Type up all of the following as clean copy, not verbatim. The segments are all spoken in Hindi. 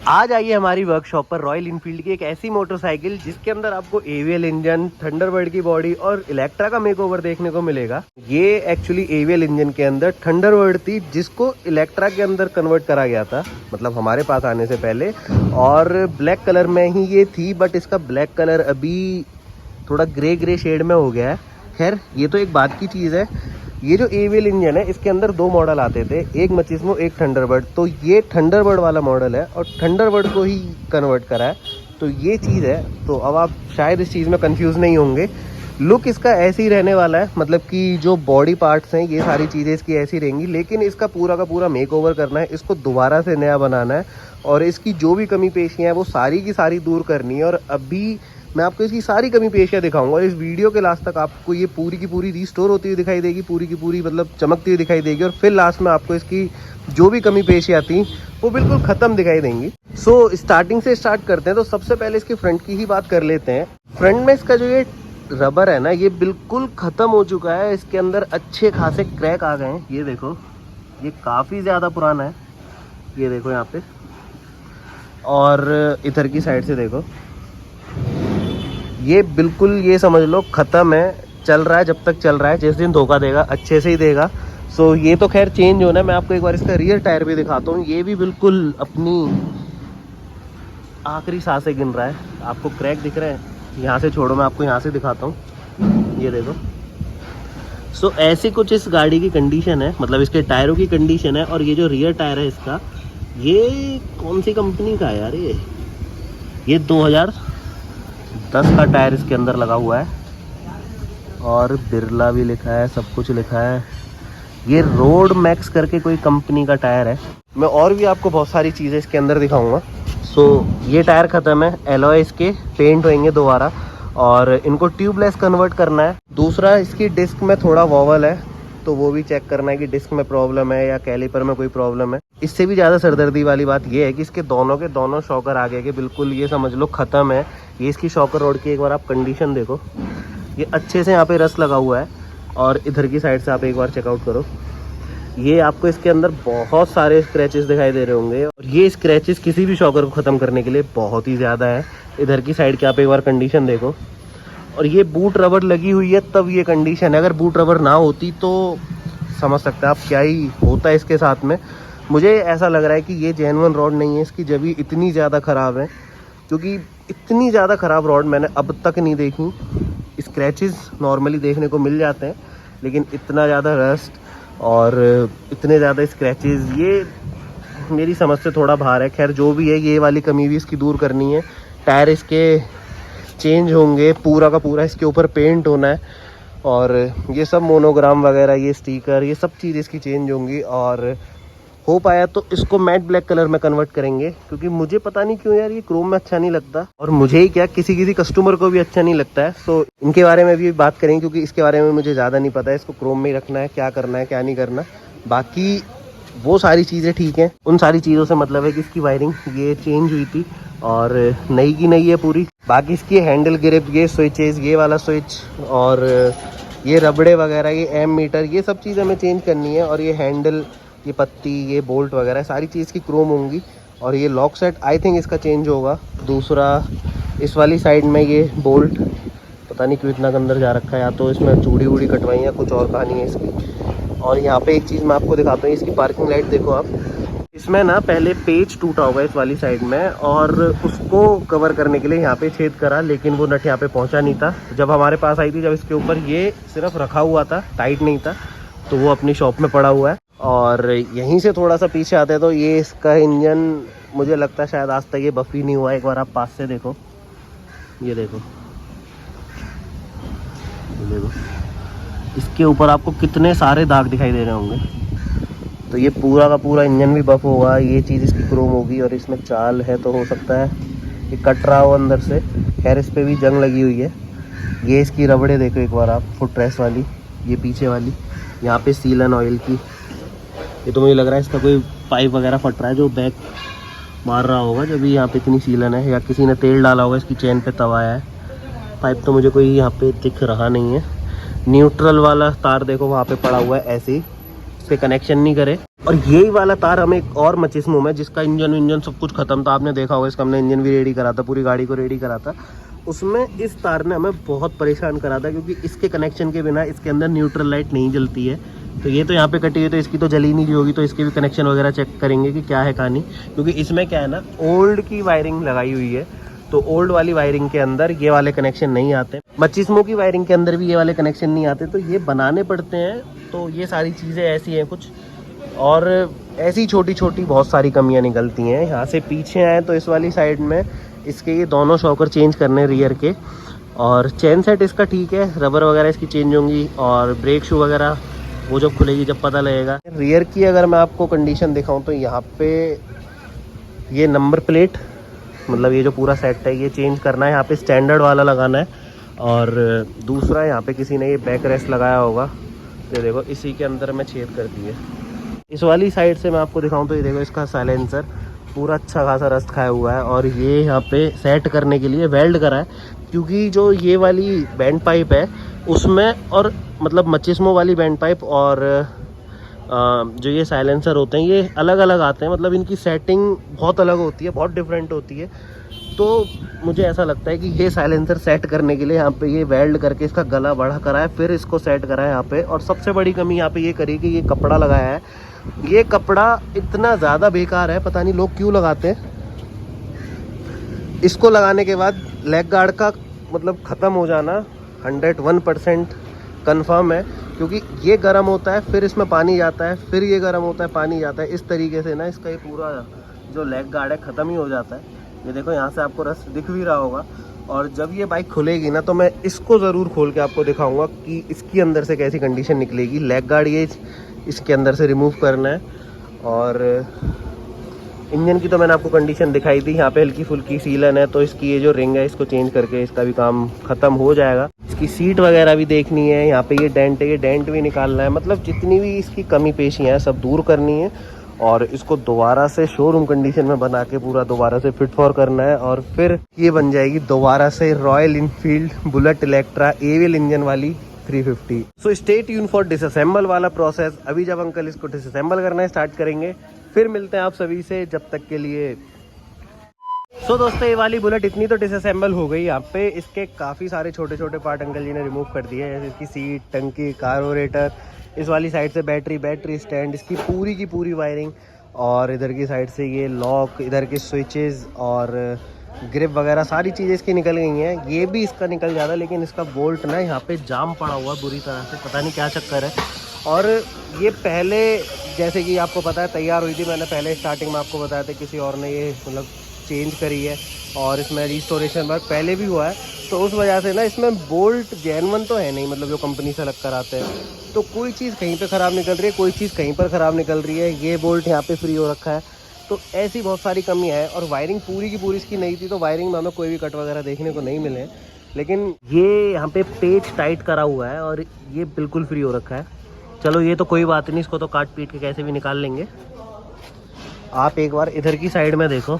आज आइए हमारी वर्कशॉप पर रॉयल इनफील्ड की एक ऐसी मोटरसाइकिल जिसके अंदर आपको एवीएल इंजन, थंडरबर्ड की बॉडी और इलेक्ट्रा का मेकओवर देखने को मिलेगा। ये एक्चुअली एवीएल इंजन के अंदर थंडरबर्ड थी जिसको इलेक्ट्रा के अंदर कन्वर्ट करा गया था, मतलब हमारे पास आने से पहले, और ब्लैक कलर में ही ये थी, बट इसका ब्लैक कलर अभी थोड़ा ग्रे शेड में हो गया है। खैर ये तो एक बात की चीज़ है। ये जो एवीएल इंजन है इसके अंदर दो मॉडल आते थे, एक मचिस्मो एक थंडरबर्ड। तो ये थंडरबर्ड वाला मॉडल है और थंडरबर्ड को ही कन्वर्ट करा है, तो ये चीज़ है। तो अब आप शायद इस चीज़ में कंफ्यूज नहीं होंगे। लुक इसका ऐसे ही रहने वाला है, मतलब कि जो बॉडी पार्ट्स हैं ये सारी चीज़ें इसकी ऐसी रहेंगी, लेकिन इसका पूरा का पूरा मेकओवर करना है, इसको दोबारा से नया बनाना है और इसकी जो भी कमी पेशियाँ हैं वो सारी की सारी दूर करनी है। और अभी मैं आपको इसकी सारी कमी पेशियाँ दिखाऊंगा और इस वीडियो के लास्ट तक आपको ये पूरी की पूरी रिस्टोर होती हुई दिखाई देगी, पूरी की पूरी मतलब चमकती हुई दिखाई देगी, और फिर लास्ट में आपको इसकी जो भी कमी पेशियाँ थी वो बिल्कुल ख़त्म दिखाई देंगी। सो स्टार्टिंग से स्टार्ट करते हैं। तो सबसे पहले इसकी फ्रंट की ही बात कर लेते हैं। फ्रंट में इसका जो ये रबर है ना, ये बिल्कुल ख़त्म हो चुका है। इसके अंदर अच्छे खासे क्रैक आ गए हैं। ये देखो, ये काफ़ी ज़्यादा पुराना है, ये देखो यहाँ पे। और इधर की साइड से देखो, ये बिल्कुल ये समझ लो ख़त्म है। चल रहा है जब तक चल रहा है, जिस दिन धोखा देगा अच्छे से ही देगा। सो ये तो खैर चेंज होना है। मैं आपको एक बार इसका रियर टायर भी दिखाता हूँ। ये भी बिल्कुल अपनी आखिरी सांसें गिन रहा है। आपको क्रैक दिख रहे हैं, यहाँ से छोड़ो, मैं आपको यहाँ से दिखाता हूँ, ये देखो। सो ऐसी कुछ इस गाड़ी की कंडीशन है, मतलब इसके टायरों की कंडीशन है। और ये जो रियर टायर है इसका, ये कौन सी कंपनी का है यार? ये 2010 का टायर इसके अंदर लगा हुआ है और बिरला भी लिखा है, सब कुछ लिखा है। ये रोड मैक्स करके कोई कंपनी का टायर है। मैं और भी आपको बहुत सारी चीज़ें इसके अंदर दिखाऊंगा। सो ये टायर ख़त्म है, एलॉय इसके पेंट होंगे दोबारा और इनको ट्यूबलेस कन्वर्ट करना है। दूसरा, इसकी डिस्क में थोड़ा वॉवल है, तो वो भी चेक करना है कि डिस्क में प्रॉब्लम है या कैलिपर में कोई प्रॉब्लम है। इससे भी ज़्यादा सरदर्दी वाली बात ये है कि इसके दोनों के दोनों शॉकर आगे के बिल्कुल ये समझ लो ख़त्म है। ये इसकी शॉकर रोड की एक बार आप कंडीशन देखो, ये अच्छे से यहाँ पे रस लगा हुआ है। और इधर की साइड से आप एक बार चेकआउट करो, ये आपको इसके अंदर बहुत सारे स्क्रैचेस दिखाई दे रहे होंगे और ये स्क्रैचेस किसी भी शॉकर को ख़त्म करने के लिए बहुत ही ज़्यादा है। इधर की साइड की आप एक बार कंडीशन देखो, और ये बूट रबर लगी हुई है तब ये कंडीशन है। अगर बूट रबर ना होती तो समझ सकते हैं आप क्या ही होता है इसके साथ में। मुझे ऐसा लग रहा है कि ये जेन्युइन रॉड नहीं है, इसकी जबी इतनी ज़्यादा ख़राब है, क्योंकि इतनी ज़्यादा ख़राब रॉड मैंने अब तक नहीं देखी। स्क्रैचेस नॉर्मली देखने को मिल जाते हैं, लेकिन इतना ज़्यादा रस्ट और इतने ज़्यादा स्क्रैचेस, ये मेरी समझ से थोड़ा बाहर है। खैर जो भी है, ये वाली कमी भी इसकी दूर करनी है। टायर इसके चेंज होंगे, पूरा का पूरा इसके ऊपर पेंट होना है, और ये सब मोनोग्राम वगैरह, ये स्टिकर, ये सब चीज़ इसकी चेंज होंगी। और हो पाया तो इसको मैट ब्लैक कलर में कन्वर्ट करेंगे, क्योंकि मुझे पता नहीं क्यों यार ये क्रोम में अच्छा नहीं लगता, और मुझे ही क्या किसी कस्टमर को भी अच्छा नहीं लगता है। सो इनके बारे में भी बात करेंगे, क्योंकि इसके बारे में मुझे ज़्यादा नहीं पता है, इसको क्रोम में ही रखना है, क्या करना है क्या नहीं करना। बाकी वो सारी चीज़ें ठीक हैं। उन सारी चीज़ों से मतलब है कि इसकी वायरिंग ये चेंज हुई थी और नई की नई है पूरी। बाकी इसकी हैंडल ग्रिप, ये स्विचेस, ये वाला स्विच और ये रबड़े वगैरह, ये एम मीटर, ये सब चीज़ हमें चेंज करनी है। और ये हैंडल, ये पत्ती, ये बोल्ट वगैरह सारी चीज़ की क्रोम होंगी। और ये लॉक सेट आई थिंक इसका चेंज होगा। दूसरा, इस वाली साइड में ये बोल्ट पता नहीं क्यों इतना अंदर जा रखा है, या तो इसमें चूड़ी वूड़ी कटवाई है, कुछ और कहानी है इसकी। और यहाँ पे एक चीज़ मैं आपको दिखाता हूँ, इसकी पार्किंग लाइट देखो आप। इसमें ना पहले पेच टूटा होगा इस वाली साइड में, और उसको कवर करने के लिए यहाँ पे छेद करा, लेकिन वो नट यहाँ पे पहुँचा नहीं था जब हमारे पास आई थी। जब इसके ऊपर ये सिर्फ रखा हुआ था, टाइट नहीं था, तो वो अपनी शॉप में पड़ा हुआ है। और यहीं से थोड़ा सा पीछे आते हैं तो ये इसका इंजन, मुझे लगता है शायद आज तक ये बफ ही नहीं हुआ है। एक बार आप पास से देखो, ये देखो, इसके ऊपर आपको कितने सारे दाग दिखाई दे रहे होंगे। तो ये पूरा का पूरा इंजन भी बफ होगा, ये चीज़ इसकी क्रोम होगी, और इसमें चाल है तो हो सकता है ये कट रहा हो अंदर से। खैर इस पर भी जंग लगी हुई है। ये इसकी रबड़े देखो एक बार आप, फुट रेस्ट वाली, ये पीछे वाली, यहाँ पे सीलन ऑयल की। ये तो मुझे लग रहा है इसका कोई पाइप वगैरह फट रहा है जो बैक मार रहा होगा, जब भी यहाँ पे इतनी सीलन है, या किसी ने तेल डाला होगा इसकी चेन पे तब आया है। पाइप तो मुझे कोई यहाँ पे दिख रहा नहीं है। न्यूट्रल वाला तार देखो वहाँ पे पड़ा हुआ है ऐसे ही, इस पर कनेक्शन नहीं करे। और यही वाला तार हमें एक और मचिस्मो में, जिसका इंजन सब कुछ खत्म था, आपने देखा होगा, इसका हमने इंजन भी रेडी करा था, पूरी गाड़ी को रेडी करा था, उसमें इस तार ने हमें बहुत परेशान करा था, क्योंकि इसके कनेक्शन के बिना इसके अंदर न्यूट्रल लाइट नहीं जलती है। तो ये तो यहाँ पे कटी हुई, तो इसकी तो जली नहीं होगी, तो इसके भी कनेक्शन वगैरह चेक करेंगे कि क्या है कहानी। क्योंकि इसमें क्या है ना, ओल्ड की वायरिंग लगाई हुई है, तो ओल्ड वाली वायरिंग के अंदर ये वाले कनेक्शन नहीं आते। मचिस्मो की वायरिंग के अंदर भी ये वाले कनेक्शन नहीं आते, तो ये बनाने पड़ते हैं। तो ये सारी चीज़ें ऐसी हैं कुछ, और ऐसी छोटी छोटी बहुत सारी कमियां निकलती हैं। यहाँ से पीछे आए तो इस वाली साइड में इसके ये दोनों शॉकर चेंज करने रियर के, और चेन सेट इसका ठीक है, रबर वगैरह इसकी चेंज होंगी, और ब्रेक शू वगैरह वो जब खुलेगी जब पता लगेगा। रियर की अगर मैं आपको कंडीशन दिखाऊं तो यहाँ पे ये नंबर प्लेट, मतलब ये जो पूरा सेट है ये चेंज करना है, यहाँ पे स्टैंडर्ड वाला लगाना है। और दूसरा यहाँ पे किसी ने ये बैक रेस्ट लगाया होगा, ये देखो इसी के अंदर में छेद कर दी है। इस वाली साइड से मैं आपको दिखाऊं तो ये देखो इसका साइलेंसर पूरा अच्छा खासा रस्ट खाया हुआ है, और ये यहाँ पे सेट करने के लिए वेल्ड करा है, क्योंकि जो ये वाली बैंड पाइप है उसमें, और मतलब मचिस्मो वाली बैंड पाइप और जो ये साइलेंसर होते हैं ये अलग अलग आते हैं, मतलब इनकी सेटिंग बहुत अलग होती है, बहुत डिफरेंट होती है। तो मुझे ऐसा लगता है कि ये साइलेंसर सेट करने के लिए यहाँ पे ये वेल्ड करके इसका गला बड़ा करा है, फिर इसको सेट करा है यहाँ पे। और सबसे बड़ी कमी यहाँ पे ये करी कि ये कपड़ा लगाया है, ये कपड़ा इतना ज़्यादा बेकार है, पता नहीं लोग क्यों लगाते हैं। इसको लगाने के बाद लेग गार्ड का मतलब ख़त्म हो जाना 101% कन्फर्म है, क्योंकि ये गर्म होता है, फिर इसमें पानी जाता है, फिर ये गर्म होता है, पानी जाता है, इस तरीके से ना इसका ये पूरा जो लेग गार्ड है ख़त्म ही हो जाता है। ये देखो यहाँ से आपको रस्ट दिख भी रहा होगा। और जब ये बाइक खुलेगी ना तो मैं इसको ज़रूर खोल के आपको दिखाऊंगा कि इसकी अंदर से कैसी कंडीशन निकलेगी। लेग गार्ड ये इसके अंदर से रिमूव करना है, और इंजन की तो मैंने आपको कंडीशन दिखाई दी। यहाँ पे हल्की फुल्की सीलन है, तो इसकी ये जो रिंग है इसको चेंज करके इसका भी काम ख़त्म हो जाएगा। इसकी सीट वगैरह भी देखनी है, यहाँ पे ये डेंट है, ये डेंट भी निकालना है, मतलब जितनी भी इसकी कमी पेशियाँ हैं सब दूर करनी है, और इसको दोबारा से शोरूम कंडीशन में बना के पूरा दोबारा से फिट फॉर करना है। और फिर ये बन जाएगी दोबारा से रॉयल इनफील्ड बुलेट इलेक्ट्रा एविल इंजन वाली 350। So stay tune for disassemble वाला प्रोसेस। अभी जब अंकल इसको डिसअसेंबल करना स्टार्ट करेंगे फिर मिलते हैं आप सभी से, जब तक के लिए। सो दोस्तों ये वाली बुलेट इतनी तो डिसअसेंबल हो गई, यहाँ पे इसके काफ़ी सारे छोटे छोटे पार्ट अंकल जी ने रिमूव कर दिए, जैसे इसकी सीट, टंकी, कार्बोरेटर, इस वाली साइड से बैटरी स्टैंड, इसकी पूरी की पूरी वायरिंग, और इधर की साइड से ये लॉक, इधर के स्विचेस और ग्रिप वगैरह सारी चीज़ें इसकी निकल गई हैं। ये भी इसका निकल जाता है, लेकिन इसका बोल्ट ना यहाँ पे जाम पड़ा हुआ बुरी तरह से, पता नहीं क्या चक्कर है। और ये पहले जैसे कि आपको पता है तैयार हुई थी, मैंने पहले स्टार्टिंग में आपको बताया था, किसी और ने ये मतलब चेंज करी है, और इसमें रिस्टोरेशन वर्क पहले भी हुआ है, तो उस वजह से ना इसमें बोल्ट जेन्युइन तो है नहीं, मतलब जो कंपनी से लग कर आते हैं, तो कोई चीज़ कहीं पे ख़राब निकल रही है, कोई चीज़ कहीं पर ख़राब निकल रही है। ये बोल्ट यहाँ पे फ्री हो रखा है, तो ऐसी बहुत सारी कमियाँ हैं। और वायरिंग पूरी की पूरी इसकी नहीं थी, तो वायरिंग में हमें कोई भी कट वगैरह देखने को नहीं मिले, लेकिन ये यहाँ पे पेच टाइट करा हुआ है और ये बिल्कुल फ्री हो रखा है। चलो ये तो कोई बात नहीं, इसको तो काट पीट के कैसे भी निकाल लेंगे। आप एक बार इधर की साइड में देखो,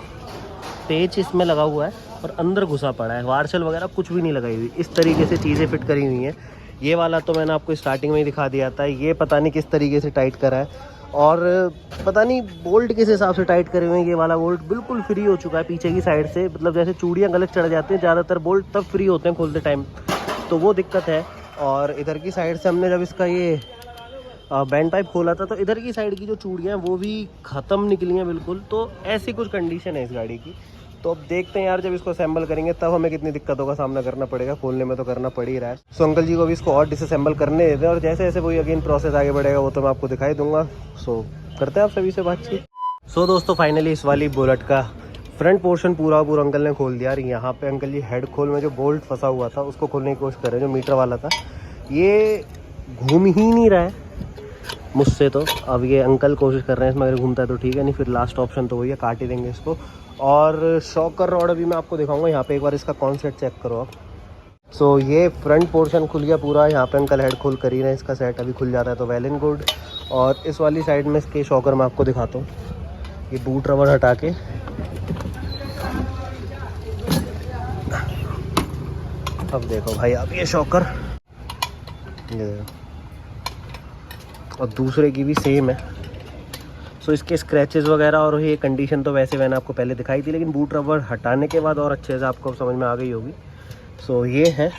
पेच इसमें लगा हुआ है और अंदर घुसा पड़ा है, वार्शल वगैरह कुछ भी नहीं लगाई हुई, इस तरीके से चीज़ें फिट करी हुई हैं। ये वाला तो मैंने आपको स्टार्टिंग में ही दिखा दिया था, ये पता नहीं किस तरीके से टाइट करा है, और पता नहीं बोल्ट किस हिसाब से टाइट करे हुए हैं। ये वाला बोल्ट बिल्कुल फ्री हो चुका है पीछे की साइड से, मतलब जैसे चूड़ियाँ गलत चढ़ जाती हैं ज़्यादातर बोल्ट, तब फ्री होते हैं खोलते टाइम, तो वो दिक्कत है। और इधर की साइड से हमने जब इसका ये बैंड पाइप खोला था, तो इधर की साइड की जो चूड़ियाँ हैं वो भी ख़त्म निकली हैं बिल्कुल। तो ऐसी कुछ कंडीशन है इस गाड़ी की। तो अब देखते हैं यार, जब इसको असेंबल करेंगे तब हमें कितनी दिक्कतों का सामना करना पड़ेगा, खोलने में तो करना पड़ ही रहा है। सो अंकल जी को भी इसको और डिसअसेंबल करने देते हैं, और जैसे जैसे वही अगेन प्रोसेस आगे बढ़ेगा वो तो मैं आपको दिखाई दूंगा। सो करते हैं आप सभी से बातचीत। सो दोस्तों फाइनली इस वाली बुलेट का फ्रंट पोर्शन पूरा अंकल ने खोल दिया। यहाँ पे अंकल जी हेड खोल में जो बोल्ट फंसा हुआ था उसको खोलने की कोशिश कर रहे हैं, जो मीटर वाला था। ये घूम ही नहीं रहा है मुझसे। तो अब ये अंकल कोशिश कर रहे हैं इसमें, अगर घूमता है तो ठीक है, नहीं फिर लास्ट ऑप्शन तो वही है, काट ही देंगे इसको। और शॉकर रॉड भी मैं आपको दिखाऊंगा यहाँ पे, एक बार इसका कॉन्सेप्ट चेक करो आप। सो ये फ्रंट पोर्शन खुल गया पूरा, यहाँ पे अंकल हेड खोल कर ही रहे हैं, इसका सेट अभी खुल जाता है तो वेल एंड गुड। और इस वाली साइड में इसके शॉकर मैं आपको दिखाता हूँ, ये बूट रबर हटा के, अब देखो भाई अब ये शॉकर, ये देखो, और दूसरे की भी सेम है। सो इसके स्क्रैचेस वगैरह और ये कंडीशन तो वैसे मैंने आपको पहले दिखाई थी, लेकिन बूट रबर हटाने के बाद और अच्छे से आपको समझ में आ गई होगी। सो ये है।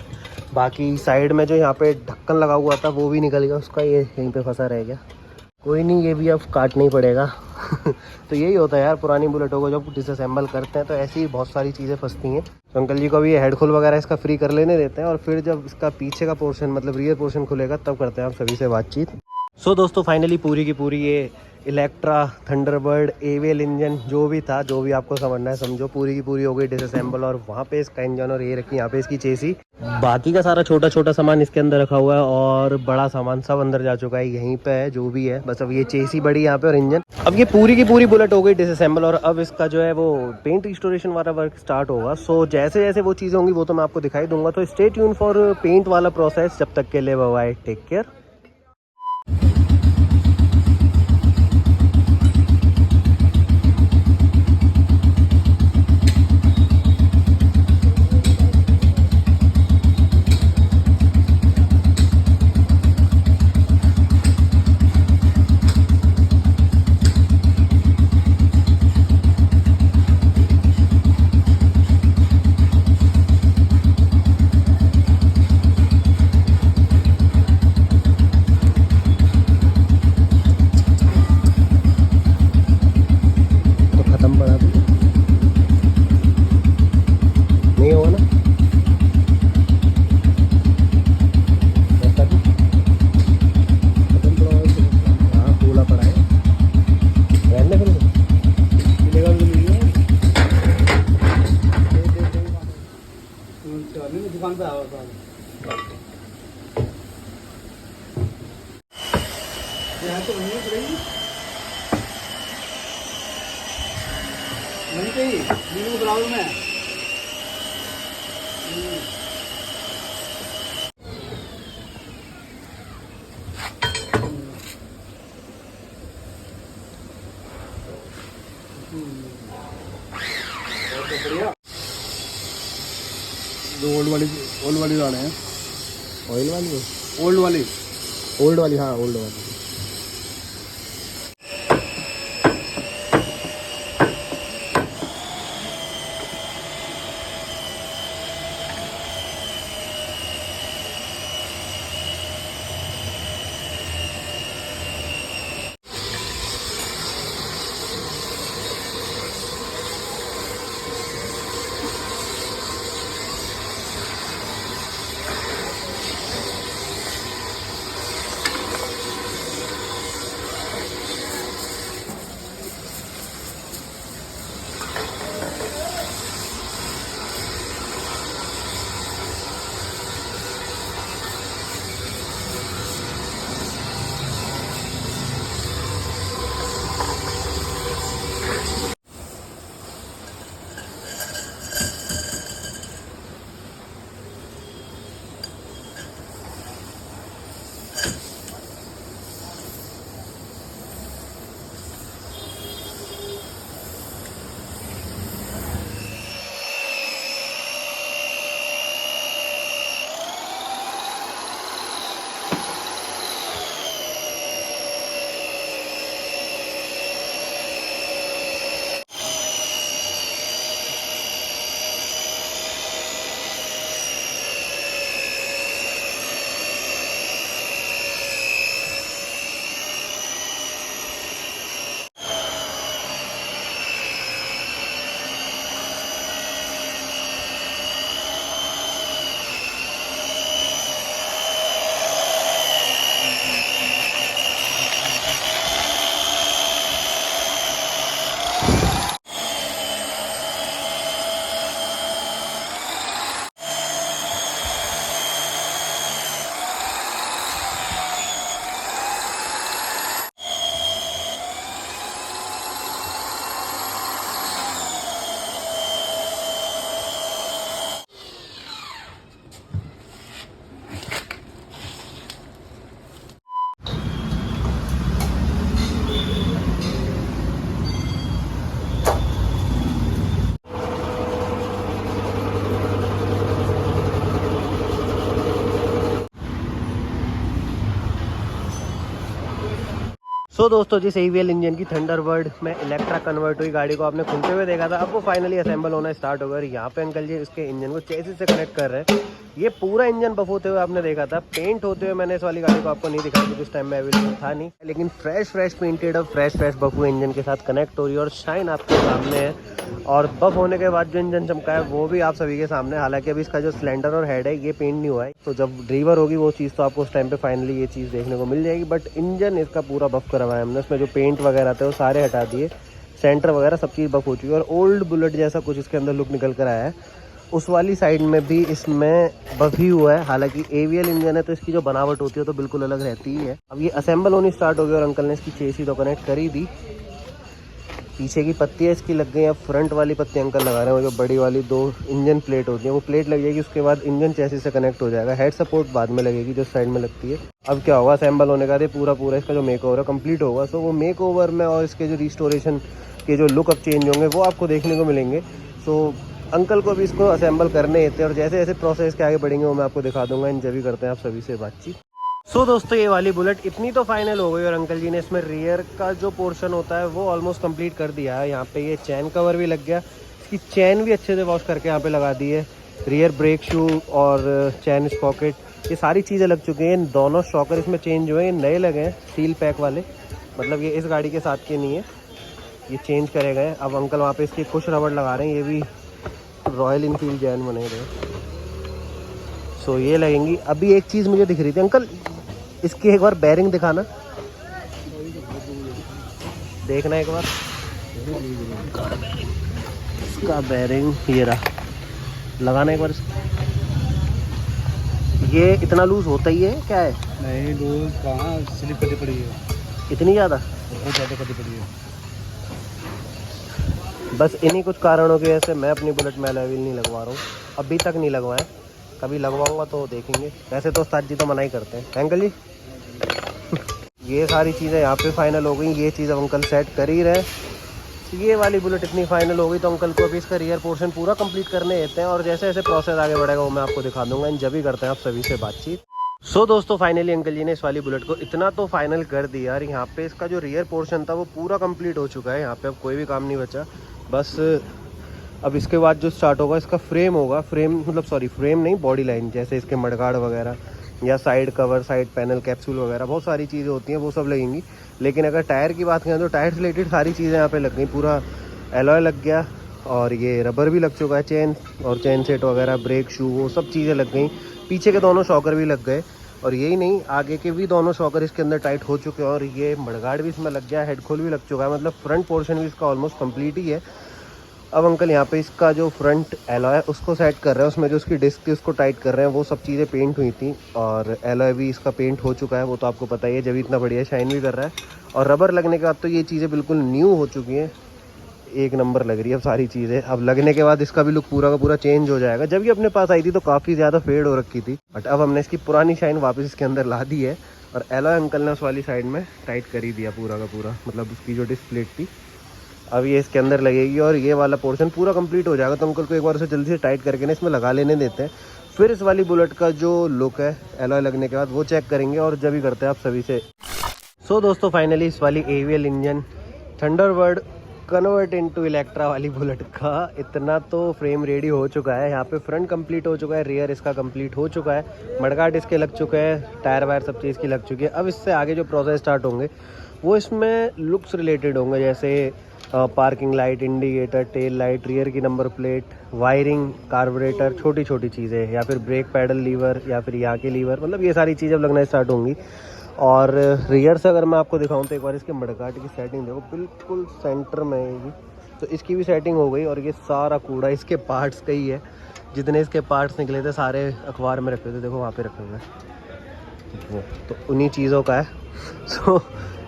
बाकी साइड में जो यहाँ पे ढक्कन लगा हुआ था वो भी निकल गया उसका, ये यहीं पे फंसा रह गया, कोई नहीं, ये भी अब काटना ही पड़ेगा। तो यही होता है यार, पुरानी बुलेटों को जब डिसअसेंबल करते हैं तो ऐसी ही बहुत सारी चीज़ें फंसती हैं। तो अंकल जी को भी ये हेड खोल वगैरह इसका फ्री कर लेने देते हैं, और फिर जब इसका पीछे का पोर्शन मतलब रियर पोर्शन खुलेगा तब करते हैं आप सभी से बातचीत। सो दोस्तों फाइनली पूरी की पूरी ये इलेक्ट्रा थंडरबर्ड एवेल इंजन जो भी था, जो भी आपको समझना है समझो, पूरी की पूरी हो गई डिसअसेंबल। और वहाँ पे इसका इंजन और ये रखी यहाँ पे इसकी चेसी, बाकी का सारा छोटा छोटा सामान इसके अंदर रखा हुआ है, और बड़ा सामान सब अंदर जा चुका है, यहीं पे है जो भी है, बस अब ये चेसी बड़ी यहाँ पे और इंजन। अब ये पूरी की पूरी बुलेट हो गई डिसअसेंबल, और अब इसका जो है वो पेंट रिस्टोरेशन वाला वर्क स्टार्ट होगा। सो जैसे जैसे वो चीज़ें होंगी वो तो मैं आपको दिखाई दूंगा, तो स्टे ट्यून फॉर पेंट वाला प्रोसेस। जब तक के लिए बाय बाय, टेक केयर। नहीं होगा ना, हाँ फूला पड़ा है, रहने फिर मिलेगा भी नहीं है। दुकान पे आओ तो वहीं पड़ेगी, वहीं पे ही बराबर में। बढ़िया, दो ओल्ड वाली डाले हैं, ऑयल वाली, ओल्ड वाली हाँ ओल्ड वाली। सो दोस्तों, जिस AVL इंजन की थंडरबर्ड में इलेक्ट्रा कन्वर्ट हुई गाड़ी को आपने खुलते हुए देखा था, अब वो फाइनली असेंबल होना स्टार्ट हो गया। यहाँ पे अंकल जी इसके इंजन को चेसिस से कनेक्ट कर रहे हैं। ये पूरा इंजन बफ होते हुए आपने देखा था, पेंट होते हुए मैंने इस वाली गाड़ी को आपको नहीं दिखाया क्योंकि उस टाइम में अवेलेबल था नहीं, लेकिन फ्रेश पेंटेड और फ्रेश बफ हुए इंजन के साथ कनेक्ट हो रही है और शाइन आपके सामने है। और बफ होने के बाद जो इंजन चमका है वो भी आप सभी के सामने। हालांकि अभी इसका जो सिलेंडर और हेड है ये पेंट नहीं हुआ है, तो जब ड्रीवर होगी वो चीज़ तो आपको उस टाइम पे फाइनली ये चीज़ देखने को मिल जाएगी। बट इंजन इसका पूरा बफ करवाया हमने, उसमें जो पेंट वगैरह थे वो सारे हटा दिए, सेंटर वगैरह सब चीज़ बफ हो चुकी है और ओल्ड बुलेट जैसा कुछ इसके अंदर लुक निकल कर आया है। उस वाली साइड में भी इसमें बफ ही हुआ है। हालांकि AVL इंजन है तो इसकी जो बनावट होती है तो बिल्कुल अलग रहती ही है। अब ये असेंबल होनी स्टार्ट हो गई और अंकल ने इसकी चेसी तो कनेक्ट कर ही दी। पीछे की पत्तियाँ इसकी लग गई, अब फ्रंट वाली पत्ती अंकल लगा रहे हैं। वो जो बड़ी वाली 2 इंजन प्लेट होती है वो प्लेट लग जाएगी, उसके बाद इंजन चेसी से कनेक्ट हो जाएगा। हेड सपोर्ट बाद में लगेगी जो साइड में लगती है। अब क्या होगा, असेंबल होने का पूरा इसका जो मेक ओवर है कंप्लीट होगा। सो वो मेक ओवर में और इसके जो रिस्टोरेशन के जो लुक अब चेंज होंगे वो आपको देखने को मिलेंगे। सो अंकल को भी इसको असेंबल करने देते हैं और जैसे जैसे प्रोसेस के आगे बढ़ेंगे वो मैं आपको दिखा दूंगा। इन जब करते हैं आप सभी से बातचीत। सो दोस्तों, ये वाली बुलेट इतनी तो फाइनल हो गई और अंकल जी ने इसमें रियर का जो पोर्शन होता है वो ऑलमोस्ट कंप्लीट कर दिया है। यहाँ पे ये चैन कवर भी लग गया, इसकी चैन भी अच्छे से वॉश करके यहाँ पे लगा दी है। रियर ब्रेक शू और चैन स्पॉकेट ये सारी चीज़ें लग चुकी हैं। दोनों शॉकर इसमें चेंज हुए हैं, नए लगे हैं स्टील पैक वाले, मतलब ये इस गाड़ी के साथ के नहीं है, ये चेंज करे गए। अब अंकल वहाँ पे इसके कुछ रबड़ लगा रहे हैं, ये भी रॉयल इनफील्ड जैन बने रहे। सो ये लगेंगी। अभी एक चीज़ मुझे दिख रही थी अंकल, इसकी एक बार बैरिंग दिखाना, देखना एक बार इसका बैरिंग, ये रहा, लगाना एक बार इसका। ये इतना लूज होता ही है क्या है? नहीं लूज कहाँ, स्लिप कटी पड़ी है इतनी ज़्यादा, बहुत ज़्यादा कटी पड़ी है। बस इन्हीं कुछ कारणों की वजह से मैं अपनी बुलेट में अलॉय व्हील नहीं लगवा रहा हूँ, अभी तक नहीं लगवाया, कभी लगवाऊंगा तो देखेंगे। वैसे तो उस्ताद जी तो मना ही करते हैं अंकल जी। ये सारी चीज़ें यहाँ पे फाइनल हो गई, ये चीज़ अब अंकल सेट कर ही रहे। ये वाली बुलेट इतनी फाइनल हो गई तो अंकल को अभी इसका रियर पोर्शन पूरा कंप्लीट करने देते हैं और जैसे जैसे प्रोसेस आगे बढ़ेगा वो मैं आपको दिखा दूंगा। इन जब ही करते हैं आप सभी से बातचीत। सो दोस्तों, फाइनली अंकल जी ने इस वाली बुलेट को इतना तो फाइनल कर दिया यार। यहाँ पे इसका जो रियर पोर्शन था वो पूरा कंप्लीट हो चुका है, यहाँ पे अब कोई भी काम नहीं बचा। बस अब इसके बाद जो स्टार्ट होगा इसका फ्रेम होगा, फ्रेम नहीं, बॉडी लाइन, जैसे इसके मडगार्ड वगैरह या side cover, side panel, capsule वगैरह बहुत सारी चीज़ें होती हैं वो सब लगेंगी। लेकिन अगर टायर की बात करें तो टायर से रिलेटेड सारी चीज़ें यहाँ पे लग गई। पूरा एलॉय लग गया और ये रबर भी लग चुका है, चेन और चेन सेट वगैरह, ब्रेक शू, वो सब चीज़ें लग गई। पीछे के दोनों शॉकर भी लग गए और यही नहीं, आगे के भी दोनों शॉकर इसके अंदर टाइट हो चुके हैं और ये मडगार्ड भी इसमें लग गया, हेड खोल भी लग चुका है, मतलब फ्रंट पोर्शन भी इसका ऑलमोस्ट कंप्लीट ही है। अब अंकल यहाँ पे इसका जो फ्रंट एलॉय है उसको सेट कर रहे हैं, उसमें जो उसकी डिस्क थी उसको टाइट कर रहे हैं। वो सब चीज़ें पेंट हुई थी और एलॉय भी इसका पेंट हो चुका है, वो तो आपको पता ही है, जब इतना बढ़िया शाइन भी कर रहा है। और रबर लगने के बाद तो ये चीज़ें बिल्कुल न्यू हो चुकी हैं, एक नंबर लग रही है अब सारी चीज़ें। अब लगने के बाद इसका भी लुक पूरा का पूरा चेंज हो जाएगा। जब ये अपने पास आई थी तो काफ़ी ज़्यादा फेड हो रखी थी, बट अब हमने इसकी पुरानी शाइन वापस इसके अंदर ला दी है और एलॉय अंकल ने उस वाली साइड में टाइट कर ही दिया पूरा का पूरा, मतलब उसकी जो डिस्क प्लेट थी अब ये इसके अंदर लगेगी और ये वाला पोर्शन पूरा कंप्लीट हो जाएगा। तो अंकल को एक बार उसे जल्दी से टाइट करके ना इसमें लगा लेने देते हैं, फिर इस वाली बुलेट का जो लुक है एलॉय लगने के बाद वो चेक करेंगे और जब ही करते हैं आप सभी से। सो दोस्तों, फाइनली इस वाली AVL engine Thunderbird convert into Electra वाली बुलेट का इतना तो फ्रेम रेडी हो चुका है। यहाँ पे फ्रंट कंप्लीट हो चुका है, रियर इसका कंप्लीट हो चुका है, मडगार्ड इसके लग चुके हैं, टायर वायर सब चीज़ की लग चुकी है। अब इससे आगे जो प्रोसेस स्टार्ट होंगे वो इसमें लुक्स रिलेटेड होंगे, जैसे parking light, indicator, tail light, rear की नंबर प्लेट, वायरिंग, कार्बोरेटर, छोटी छोटी चीज़ें, या फिर ब्रेक पैडल लीवर या फिर यहाँ के लीवर, मतलब ये सारी चीज़ें अब लगना स्टार्ट होंगी। और रियर से अगर मैं आपको दिखाऊं तो एक बार इसके मडगार्ड की सेटिंग देखो, बिल्कुल सेंटर में है, तो इसकी भी सेटिंग हो गई। और ये सारा कूड़ा इसके पार्ट्स का ही है, जितने इसके पार्ट्स निकले थे सारे अखबार में रखे थे, देखो वहाँ पे रखे हुए हैं, तो उन्हीं चीज़ों का है। सो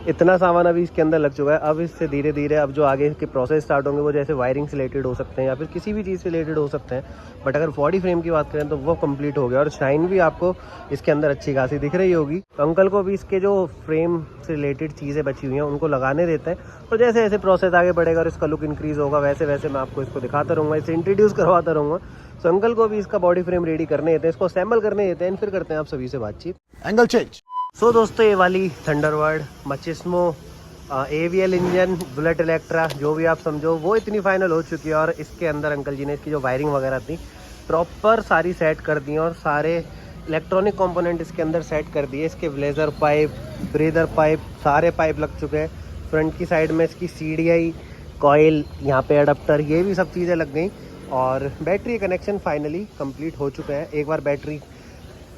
इतना सामान अभी इसके अंदर लग चुका है। अब इससे धीरे धीरे अब जो आगे के प्रोसेस स्टार्ट होंगे वो जैसे वायरिंग से रिलेटेड हो सकते हैं या फिर किसी भी चीज़ से रिलेटेड हो सकते हैं, बट अगर बॉडी फ्रेम की बात करें तो वो कंप्लीट हो गया और शाइन भी आपको इसके अंदर अच्छी खासी दिख रही होगी। तो अंकल को भी इसके जो फ्रेम से रिलेटेड चीज़ें बची हुई हैं उनको लगाने देते हैं और जैसे जैसे प्रोसेस आगे बढ़ेगा और इसका लुक इंक्रीज़ होगा वैसे वैसे मैं आपको इसको दिखाता रहूँगा, इसे इंट्रोड्यूस करवाता रहूँगा। तो अंकल को भी इसका बॉडी फ्रेम रेडी करने देते हैं, इसको असेंबल करने देते हैं, फिर करते हैं आप सभी से बातचीत। Angle change. सो दोस्तों, ये वाली Thunderbird Machismo AVL engine, Bullet Electra, जो भी आप समझो, वो इतनी फाइनल हो चुकी है। और इसके अंदर अंकल जी ने इसकी जो वायरिंग वगैरह थी प्रॉपर सारी सेट कर दी और सारे इलेक्ट्रॉनिक कंपोनेंट इसके अंदर सेट कर दिए। इसके ब्लेजर पाइप, ब्रीदर पाइप, सारे पाइप लग चुके हैं। फ्रंट की साइड में इसकी CDI कॉइल, यहाँ पे अडाप्टर, ये भी सब चीज़ें लग गई। और बैटरी कनेक्शन फाइनली कंप्लीट हो चुके हैं। एक बार बैटरी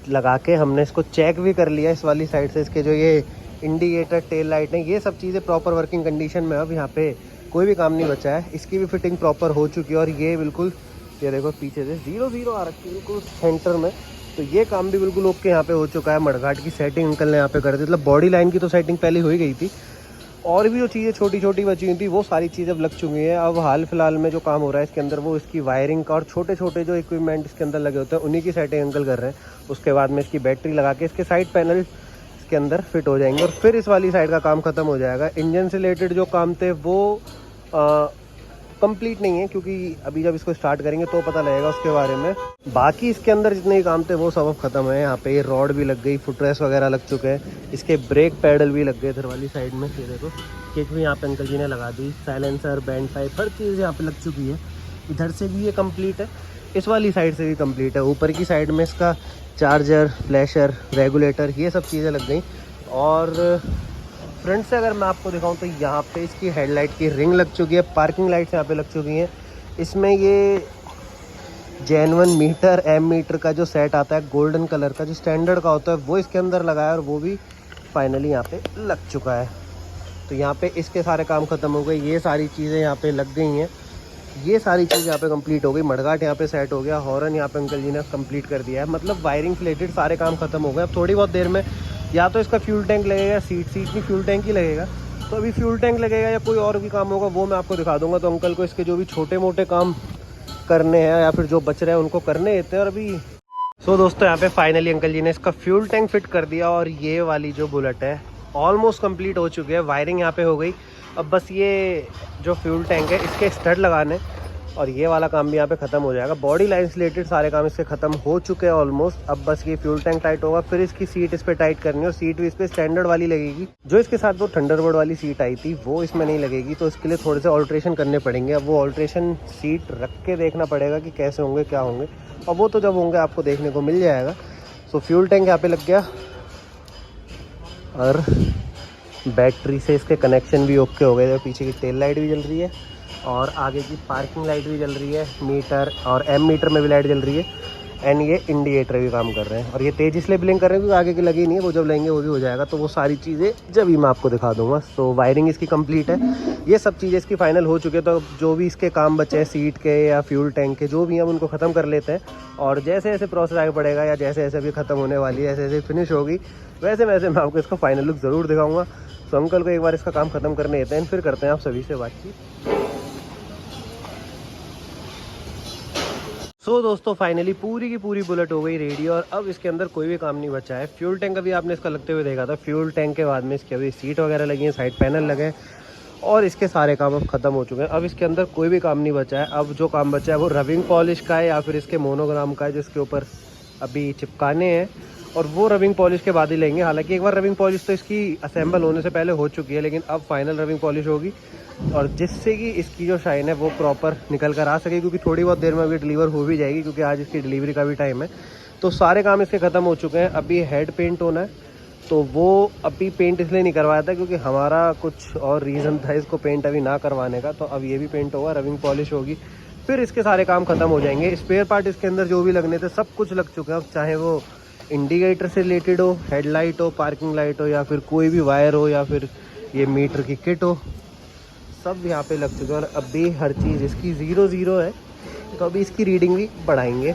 लगा के हमने इसको चेक भी कर लिया इस वाली साइड से। इसके जो ये इंडिकेटर, टेल लाइट है, ये सब चीज़ें प्रॉपर वर्किंग कंडीशन में। अब यहाँ पे कोई भी काम नहीं बचा है। इसकी भी फिटिंग प्रॉपर हो चुकी है। और ये बिल्कुल, ये देखो पीछे से 0-0 आ रखी है बिल्कुल सेंटर में। तो ये काम भी बिल्कुल ओके यहाँ पे हो चुका है। मडगाट की सेटिंग अंकल ने यहाँ पे कर दी। मतलब बॉडी लाइन की तो सेटिंग पहले हो ही गई थी, और भी जो चीज़ें छोटी छोटी बची हुई थी वो सारी चीज़ें अब लग चुकी हैं। अब हाल फिलहाल में जो काम हो रहा है इसके अंदर, वो इसकी वायरिंग का और छोटे छोटे जो इक्विपमेंट इसके अंदर लगे होते हैं उन्हीं की सेटिंग अंकल कर रहे हैं। उसके बाद में इसकी बैटरी लगा के इसके साइड पैनल इसके अंदर फिट हो जाएंगे और फिर इस वाली साइड का काम खत्म हो जाएगा। इंजन से रिलेटेड जो काम थे वो कंप्लीट नहीं है, क्योंकि अभी जब इसको स्टार्ट करेंगे तो पता लगेगा उसके बारे में। बाकी इसके अंदर जितने भी काम थे वो सब अब खत्म है। यहाँ पे ये रॉड भी लग गई, फुटरेस्ट वगैरह लग चुके हैं, इसके ब्रेक पैडल भी लग गए इधर वाली साइड में। ये देखो किक भी यहाँ पे अंकल जी ने लगा दी, साइलेंसर, बैंड पाइप, हर चीज़ यहाँ पे लग चुकी है। इधर से भी ये कंप्लीट है, इस वाली साइड से भी कंप्लीट है। ऊपर की साइड में इसका चार्जर, फ्लैशर, रेगुलेटर, ये सब चीज़ें लग गई। और फ्रंट से अगर मैं आपको दिखाऊं तो यहाँ पे इसकी हेडलाइट की रिंग लग चुकी है, पार्किंग लाइट्स यहाँ पे लग चुकी हैं। इसमें ये जेन्युइन मीटर, एम मीटर का जो सेट आता है गोल्डन कलर का, जो स्टैंडर्ड का होता है, वो इसके अंदर लगा है और वो भी फाइनली यहाँ पे लग चुका है। तो यहाँ पे इसके सारे काम खत्म हो गए। ये सारी चीज़ें यहाँ पे लग गई हैं, ये सारी चीज़ यहाँ पे कंप्लीट हो गई। मडगाट यहाँ पे सेट हो गया, हॉर्न यहाँ पे अंकल जी ने कंप्लीट कर दिया है। मतलब वायरिंग से रिलेटेड सारे काम खत्म हो गए। अब थोड़ी बहुत देर में या तो इसका फ्यूल टैंक लगेगा, सीट भी फ्यूल टैंक ही लगेगा। तो अभी फ्यूल टैंक लगेगा या कोई और भी काम होगा वो मैं आपको दिखा दूंगा। तो अंकल को इसके जो भी छोटे मोटे काम करने हैं या फिर जो बच रहे हैं उनको करने देते हैं। और अभी दोस्तों यहाँ पे फाइनली अंकल जी ने इसका फ्यूल टैंक फिट कर दिया और ये वाली जो बुलेट है ऑलमोस्ट कंप्लीट हो चुकी है। वायरिंग यहाँ पे हो गई। अब बस ये जो फ्यूल टैंक है इसके स्टड लगाने और ये वाला काम भी यहाँ पे खत्म हो जाएगा। बॉडी लाइन से रिलेटेड सारे काम इससे खत्म हो चुके हैं ऑलमोस्ट। अब बस ये फ्यूल टैंक टाइट होगा, फिर इसकी सीट इस पे टाइट करनी है और सीट भी इस पे स्टैंडर्ड वाली लगेगी। जो इसके साथ वो थंडरबर्ड वाली सीट आई थी वो इसमें नहीं लगेगी, तो इसके लिए थोड़े से ऑल्ट्रेशन करने पड़ेंगे। अब वो ऑल्ट्रेशन सीट रख के देखना पड़ेगा कि कैसे होंगे, क्या होंगे, और वो तो जब होंगे आपको देखने को मिल जाएगा। सो फ्यूल टैंक यहाँ पे लग गया और बैटरी से इसके कनेक्शन भी ओके हो गए। पीछे की टेल लाइट भी जल रही है और आगे की पार्किंग लाइट भी जल रही है, मीटर और एम मीटर में भी लाइट जल रही है, एंड ये इंडिकेटर भी काम कर रहे हैं। और ये तेज इसलिए ब्लिंक कर रहे हैं क्योंकि आगे की लगी नहीं है, वो जब लेंगे वो भी हो जाएगा। तो वो सारी चीज़ें जब ही मैं आपको दिखा दूंगा। तो वायरिंग इसकी कंप्लीट है, ये सब चीज़ें इसकी फाइनल हो चुकी है। तो जो भी इसके काम बचे हैं सीट के या फ्यूल टैंक के, जो भी हैं उनको ख़त्म कर लेते हैं। और जैसे जैसे प्रोसेस आगे बढ़ेगा या जैसे जैसे भी ख़त्म होने वाली है, जैसे जैसे फिनिश होगी, वैसे वैसे मैं आपको इसका फाइनल लुक ज़रूर दिखाऊंगा। तो अंकल को एक बार इसका काम ख़त्म करने देते हैं, फिर करते हैं आप सभी से बातचीत। दोस्तों फाइनली पूरी की पूरी बुलेट हो गई रेडी और अब इसके अंदर कोई भी काम नहीं बचा है। फ्यूल टैंक अभी आपने इसका लगते हुए देखा था। फ्यूल टैंक के बाद में इसकी अभी सीट वगैरह लगी है, साइड पैनल लगे हैं और इसके सारे काम अब खत्म हो चुके हैं। अब इसके अंदर कोई भी काम नहीं बचा है। अब जो काम बचा है वो रबिंग पॉलिश का है या फिर इसके मोनोग्राम का है, जिसके ऊपर अभी चिपकाने हैं, और वो रबिंग पॉलिश के बाद ही लेंगे। हालांकि एक बार रबिंग पॉलिश तो इसकी असेंबल होने से पहले हो चुकी है, लेकिन अब फाइनल रबिंग पॉलिश होगी और जिससे कि इसकी जो शाइन है वो प्रॉपर निकल कर आ सके, क्योंकि थोड़ी बहुत देर में अभी डिलीवर हो भी जाएगी, क्योंकि आज इसकी डिलीवरी का भी टाइम है। तो सारे काम इसके ख़त्म हो चुके हैं। अभी हेड पेंट होना है, तो वो अभी पेंट इसलिए नहीं करवाया था क्योंकि हमारा कुछ और रीज़न था इसको पेंट अभी ना करवाने का। तो अब ये भी पेंट होगा, रबिंग पॉलिश होगी, फिर इसके सारे काम खत्म हो जाएंगे। स्पेयर पार्ट इसके अंदर जो भी लगने थे सब कुछ लग चुके हैं। अब चाहे वो इंडिकेटर से रिलेटेड हो, हेडलाइट हो, पार्किंग लाइट हो, या फिर कोई भी वायर हो, या फिर ये मीटर की किट हो, सब यहाँ पे लग चुके हैं। और अभी हर चीज़ इसकी 0-0 है, तो अभी इसकी रीडिंग भी बढ़ाएंगे।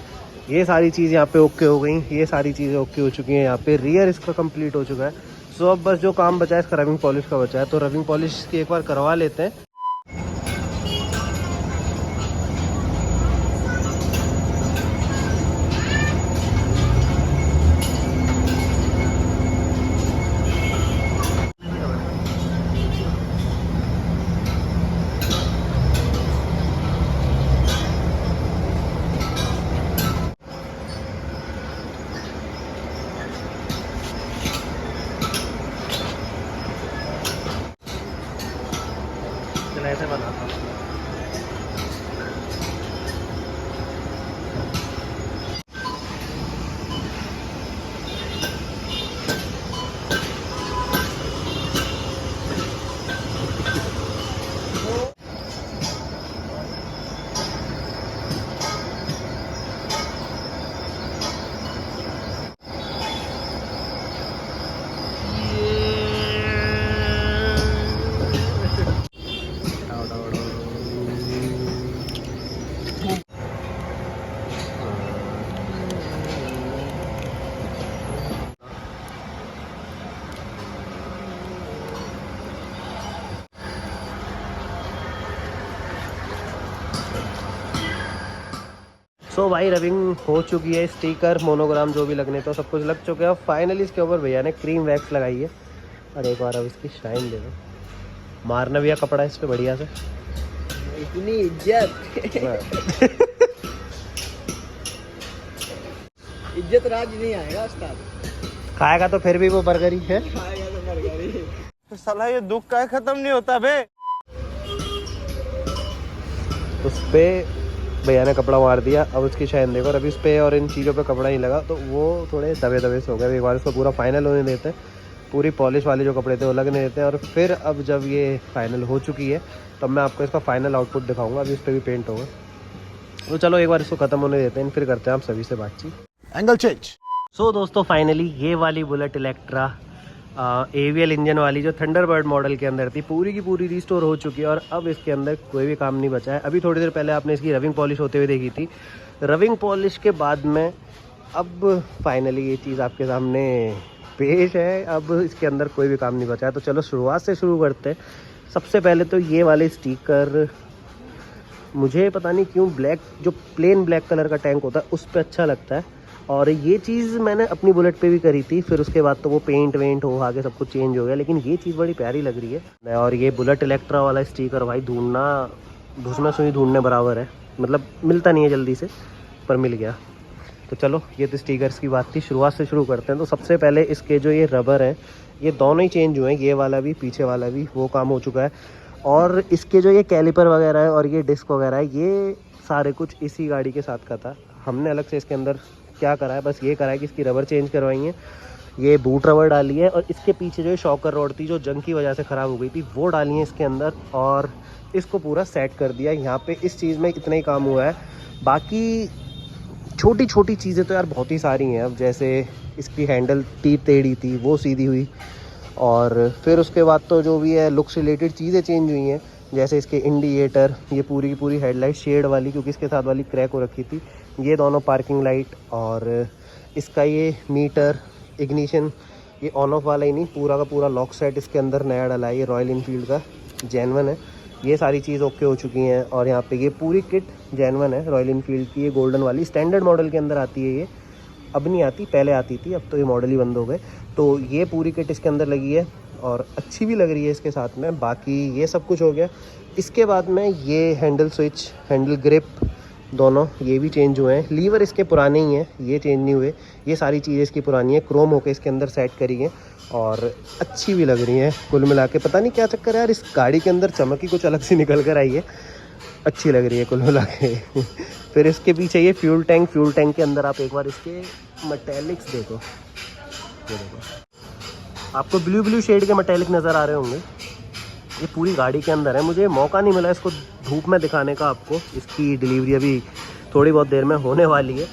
ये सारी चीज़ यहाँ पे ओके हो गई, ये सारी चीज़ें ओके हो चुकी हैं। यहाँ पे रियर इसका कंप्लीट हो चुका है। सो अब बस जो काम बचा है इसका रबिंग पॉलिश का बचा है, तो रबिंग पॉलिश की एक बार करवा लेते हैं। कैसे बनाता हूँ। सो भाई रबिंग हो चुकी है, स्टिकर मोनोग्राम जो भी लगने तो सब कुछ लग चुके हैं। फाइनली इसके ऊपर भैया ने क्रीम वैक्स लगाई है और एक बार अब इसकी शाइन दे दो। मारना भैया कपड़ा इस पे बढ़िया से, इतनी इज्जत इज्जत राज नहीं आएगा उस्ताद। खाएगा तो फिर भी वो बर्गर ही है। खाएगा तो बर्गर ही। तो साला ये दुख का खत्म नहीं होता बे। उस पे भैया ने कपड़ा मार दिया, अब उसकी शाइन देखो। अभी उस पे और इन चीज़ों पे कपड़ा नहीं लगा तो वो थोड़े दबे दबे से हो गए। एक बार इसको पूरा फाइनल होने देते हैं, पूरी पॉलिश वाले जो कपड़े थे वो लगने देते हैं और फिर अब जब ये फाइनल हो चुकी है तब मैं आपको इसका फाइनल आउटपुट दिखाऊंगा। अभी इस पर भी पेंट होगा तो चलो एक बार इसको ख़त्म होने देते हैं, फिर करते हैं आप सभी से बातचीत। Angle change. सो दोस्तों फाइनली ये वाली बुलेट इलेक्ट्रा AVL इंजन वाली जो थंडरबर्ड मॉडल के अंदर थी पूरी की पूरी रिस्टोर हो चुकी है और अब इसके अंदर कोई भी काम नहीं बचा है। अभी थोड़ी देर पहले आपने इसकी रविंग पॉलिश होते हुए देखी थी। रविंग पॉलिश के बाद में अब फाइनली ये चीज़ आपके सामने पेश है। अब इसके अंदर कोई भी काम नहीं बचा है तो चलो शुरुआत से शुरू करते हैं। सबसे पहले तो ये वाले स्टिकर मुझे पता नहीं क्यों ब्लैक, जो प्लेन ब्लैक कलर का टैंक होता है उस पर अच्छा लगता है और ये चीज़ मैंने अपनी बुलेट पे भी करी थी। फिर उसके बाद तो वो पेंट वेंट हो आके सब कुछ चेंज हो गया, लेकिन ये चीज़ बड़ी प्यारी लग रही है। और ये बुलेट इलेक्ट्रा वाला स्टिकर भाई ढूंढना घुसना सुई ढूंढने बराबर है, मतलब मिलता नहीं है जल्दी से, पर मिल गया। तो चलो ये तो स्टिकर्स की बात थी, शुरुआत से शुरू करते हैं। तो सबसे पहले इसके जो ये रबर हैं ये दोनों ही चेंज हुए हैं, ये वाला भी पीछे वाला भी, वो काम हो चुका है। और इसके जो ये कैलिपर वगैरह है और ये डिस्क वगैरह है ये सारे कुछ इसी गाड़ी के साथ का था। हमने अलग से इसके अंदर क्या करा है, बस ये करा है कि इसकी रबर चेंज करवाई है, ये बूट रबर डाली है और इसके पीछे जो शॉकर रॉड थी जो जंग की वजह से ख़राब हो गई थी वो डाली है इसके अंदर और इसको पूरा सेट कर दिया। यहाँ पे इस चीज़ में इतना ही काम हुआ है, बाकी छोटी छोटी चीज़ें तो यार बहुत ही सारी हैं। अब जैसे इसकी हैंडल टेढ़ी थी वो सीधी हुई और फिर उसके बाद तो जो भी है लुक से रिलेटेड चीज़ें चेंज हुई हैं। जैसे इसके इंडिकेटर, ये पूरी की पूरी हेडलाइट शेड वाली क्योंकि इसके साथ वाली क्रैक हो रखी थी, ये दोनों पार्किंग लाइट और इसका ये मीटर इग्निशन ये ऑन ऑफ वाला ही नहीं, पूरा का पूरा लॉक सेट इसके अंदर नया डला है, ये रॉयल इनफील्ड का जेन्युइन है। ये सारी चीज़ ओके हो चुकी हैं और यहाँ पे ये पूरी किट जेन्युइन है रॉयल इनफील्ड की। ये गोल्डन वाली स्टैंडर्ड मॉडल के अंदर आती है, ये अब नहीं आती, पहले आती थी, अब तो ये मॉडल ही बंद हो गए। तो ये पूरी किट इसके अंदर लगी है और अच्छी भी लग रही है इसके साथ में। बाकी ये सब कुछ हो गया। इसके बाद में ये हैंडल स्विच, हैंडल ग्रिप दोनों ये भी चेंज हुए हैं। लीवर इसके पुराने ही हैं, ये चेंज नहीं हुए। ये सारी चीज़ें इसकी पुरानी है, क्रोम होके इसके अंदर सेट करी है और अच्छी भी लग रही हैं कुल मिला के। पता नहीं क्या चक्कर है यार, इस गाड़ी के अंदर चमक ही कुछ अलग सी निकल कर आई है, अच्छी लग रही है कुल मिला के। फिर इसके पीछे ये फ्यूल टैंक के अंदर आप एक बार इसके मेटेलिक्स देखो, ये देखो आपको ब्लू शेड के मेटेलिक नज़र आ रहे होंगे। ये पूरी गाड़ी के अंदर है। मुझे मौका नहीं मिला इसको धूप में दिखाने का आपको, इसकी डिलीवरी अभी थोड़ी बहुत देर में होने वाली है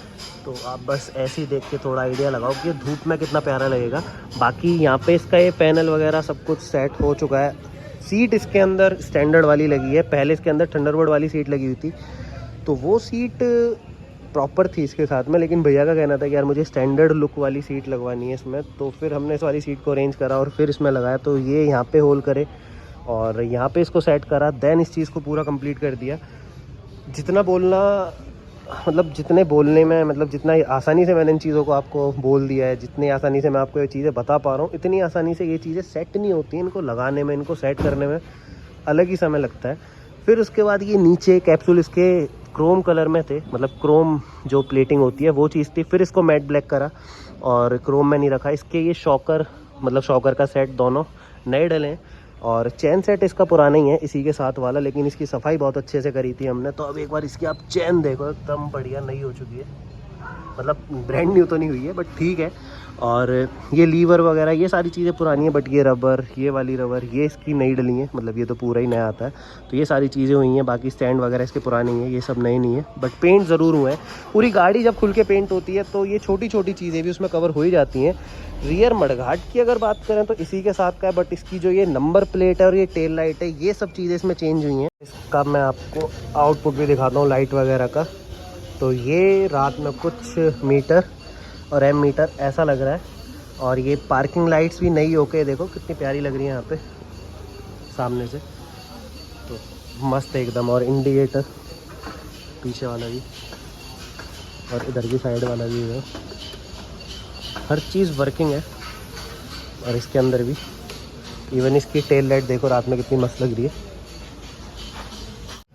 तो आप बस ऐसे ही देख के थोड़ा आइडिया लगाओ कि धूप में कितना प्यारा लगेगा। बाकी यहाँ पे इसका ये पैनल वगैरह सब कुछ सेट हो चुका है। सीट इसके अंदर स्टैंडर्ड वाली लगी है, पहले इसके अंदर थंडरबर्ड वाली सीट लगी हुई थी तो वो सीट प्रॉपर थी इसके साथ में, लेकिन भैया का कहना था कि यार मुझे स्टैंडर्ड लुक वाली सीट लगवानी है इसमें। तो फिर हमने इस वाली सीट को अरेंज करा और फिर इसमें लगाया। तो ये यहाँ पे होल करे और यहाँ पे इसको सेट करा, देन इस चीज़ को पूरा कंप्लीट कर दिया। जितना बोलना मतलब जितने बोलने में मतलब जितना आसानी से मैंने इन चीज़ों को आपको बोल दिया है, जितनी आसानी से मैं आपको ये चीज़ें बता पा रहा हूँ, इतनी आसानी से ये चीज़ें सेट नहीं होती। इनको लगाने में, इनको सेट करने में अलग ही समय लगता है। फिर उसके बाद ये नीचे कैप्सूल इसके क्रोम कलर में थे, मतलब क्रोम जो प्लेटिंग होती है वो चीज़ थी। फिर इसको मैट ब्लैक करा और क्रोम में नहीं रखा। इसके ये शॉकर, मतलब शॉकर का सेट दोनों नए डले हैं। और चैन सेट इसका पुराना ही है इसी के साथ वाला, लेकिन इसकी सफाई बहुत अच्छे से करी थी हमने। तो अब एक बार इसकी आप चैन देखो, एकदम बढ़िया नई हो चुकी है, मतलब ब्रांड न्यू तो नहीं हुई है बट ठीक है। और ये लीवर वगैरह ये सारी चीज़ें पुरानी है, बट ये रबर, ये वाली रबर ये इसकी नई डली है, मतलब ये तो पूरा ही नया आता है। तो ये सारी चीज़ें हुई हैं, बाकी स्टैंड वगैरह इसके पुराने ही हैं, ये सब नए नहीं है, बट पेंट ज़रूर हुए हैं। पूरी गाड़ी जब खुल के पेंट होती है तो ये छोटी छोटी चीज़ें भी उसमें कवर हो ही जाती हैं। रियर मडगार्ड की अगर बात करें तो इसी के साथ का है, बट इसकी जो ये नंबर प्लेट है और ये टेल लाइट है, ये सब चीज़ें इसमें चेंज हुई हैं। इसका मैं आपको आउटपुट भी दिखाता हूँ लाइट वगैरह का। तो ये रात में कुछ मीटर और एम मीटर ऐसा लग रहा है। और ये पार्किंग लाइट्स भी नई होके देखो कितनी प्यारी लग रही है यहाँ पे सामने से, तो मस्त एकदम। और इंडिकेटर पीछे वाला भी और इधर की साइड वाला भी है, हर चीज़ वर्किंग है। और इसके अंदर भी इवन इसकी टेल लाइट देखो रात में कितनी मस्त लग रही है।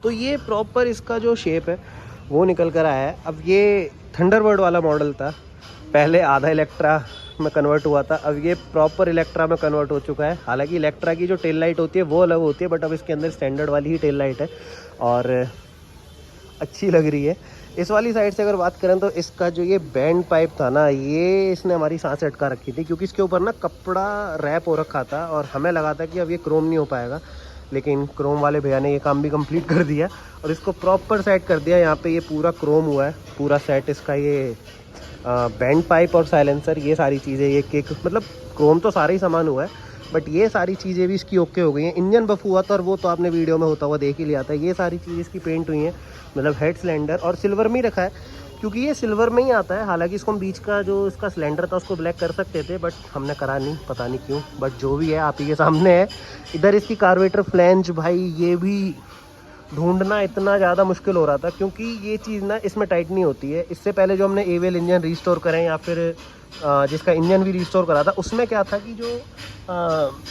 तो ये प्रॉपर इसका जो शेप है वो निकल कर आया है। अब ये थंडरबर्ड वाला मॉडल था, पहले आधा इलेक्ट्रा में कन्वर्ट हुआ था, अब ये प्रॉपर इलेक्ट्रा में कन्वर्ट हो चुका है। हालांकि इलेक्ट्रा की जो टेल लाइट होती है वो अलग होती है, बट अब इसके अंदर स्टैंडर्ड वाली ही टेल लाइट है और अच्छी लग रही है। इस वाली साइड से अगर बात करें तो इसका जो ये बैंड पाइप था ना, ये इसने हमारी सांसें अटका रखी थी, क्योंकि इसके ऊपर ना कपड़ा रैप हो रखा था और हमें लगा था कि अब ये क्रोम नहीं हो पाएगा, लेकिन क्रोम वाले भैया ने ये काम भी कंप्लीट कर दिया और इसको प्रॉपर सेट कर दिया। यहाँ पे ये पूरा क्रोम हुआ है, पूरा सेट इसका, ये बैंड पाइप और साइलेंसर ये सारी चीज़ें, ये केक मतलब क्रोम तो सारा ही सामान हुआ है, बट ये सारी चीज़ें भी इसकी ओके हो गई हैं। इंजन बफ हुआ था और वो तो आपने वीडियो में होता हुआ देख ही लिया था। ये सारी चीज़ें इसकी पेंट हुई हैं, मतलब हेड सिलेंडर और सिल्वर में ही रखा है, क्योंकि ये सिल्वर में ही आता है। हालांकि इसको हम बीच का जो इसका सिलेंडर था उसको ब्लैक कर सकते थे, बट हमने करा नहीं, पता नहीं क्यों, बट जो भी है आप ही के सामने है। इधर इसकी कार्बोरेटर फ्लैंज, भाई ये भी ढूंढना इतना ज़्यादा मुश्किल हो रहा था, क्योंकि ये चीज़ ना इसमें टाइट नहीं होती है। इससे पहले जो हमने एवेल इंजन रिस्टोर करें या फिर जिसका इंजन भी रिस्टोर करा था, उसमें क्या था कि जो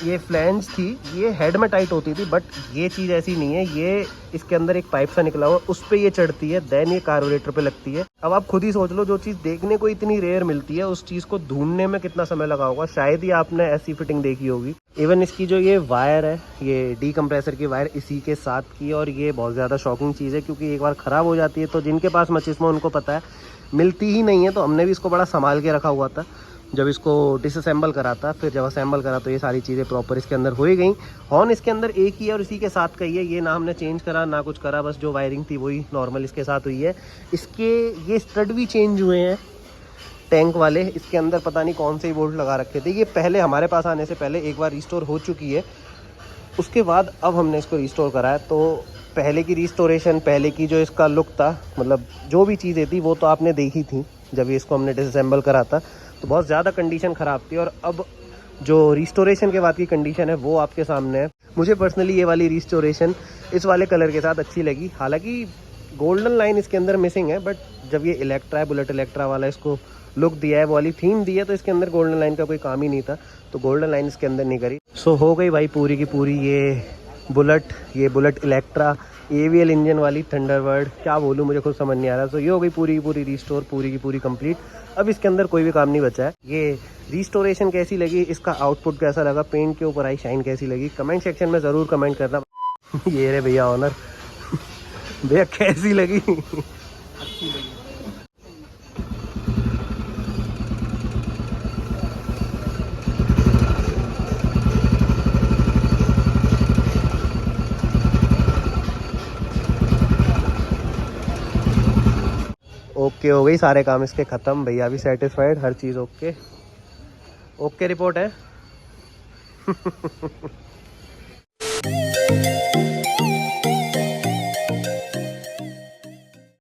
ये फ्लैंज थी ये हेड में टाइट होती थी, बट ये चीज़ ऐसी नहीं है। ये इसके अंदर एक पाइप सा निकला हुआ, उस पर ये चढ़ती है, देन ये कार्बोरेटर पे लगती है। अब आप खुद ही सोच लो, जो चीज़ देखने को इतनी रेयर मिलती है उस चीज़ को ढूंढने में कितना समय लगा होगा। शायद ही आपने ऐसी फिटिंग देखी होगी। इवन इसकी जो ये वायर है, ये डीकम्प्रेसर की वायर इसी के साथ की, और ये बहुत ज़्यादा शॉकिंग चीज़ है, क्योंकि एक बार ख़राब हो जाती है तो जिनके पास मचिस्मा उनको पता है मिलती ही नहीं है। तो हमने भी इसको बड़ा संभाल के रखा हुआ था जब इसको डिसअसेंबल करा था। फिर जब असेंबल करा तो ये सारी चीज़ें प्रॉपर इसके अंदर हो ही गई। हॉर्न इसके अंदर एक ही है और इसी के साथ का ही है, ये ना हमने चेंज करा ना कुछ करा, बस जो वायरिंग थी वही नॉर्मल इसके साथ हुई है। इसके ये स्टड भी चेंज हुए हैं टैंक वाले, इसके अंदर पता नहीं कौन से बोल्ट लगा रखे थे। ये पहले हमारे पास आने से पहले एक बार रिस्टोर हो चुकी है, उसके बाद अब हमने इसको रिस्टोर करा है। तो पहले की रिस्टोरेशन, पहले की जो इसका लुक था, मतलब जो भी चीज़ें थी वो तो आपने देखी थी जब इसको हमने डिसअसेंबल करा था, तो बहुत ज़्यादा कंडीशन ख़राब थी। और अब जो रिस्टोरेशन के बाद की कंडीशन है वो आपके सामने है। मुझे पर्सनली ये वाली रिस्टोरेशन इस वाले कलर के साथ अच्छी लगी। हालांकि गोल्डन लाइन इसके अंदर मिसिंग है, बट जब ये इलेक्ट्रा है, बुलेट इलेक्ट्रा वाला इसको लुक दिया है, वो वाली थीम दी है, तो इसके अंदर गोल्डन लाइन का कोई काम ही नहीं था, तो गोल्डन लाइन इसके अंदर नहीं करी। सो हो गई भाई पूरी की पूरी ये बुलेट इलेक्ट्रा एवीएल इंजन वाली थंडरबर्ड, क्या बोलूँ मुझे खुद समझ नहीं आ रहा। तो ये हो गई पूरी की पूरी रिस्टोर, पूरी की पूरी कंप्लीट। अब इसके अंदर कोई भी काम नहीं बचा है। ये रिस्टोरेशन कैसी लगी, इसका आउटपुट कैसा लगा, पेंट के ऊपर आई शाइन कैसी लगी, कमेंट सेक्शन में ज़रूर कमेंट करना। ये रे भैया ऑनर भैया कैसी लगी? अच्छी लगी। ओके हो गई, सारे काम इसके ख़त्म, भैया भी सेटिस्फाइड, हर चीज़ ओके रिपोर्ट है।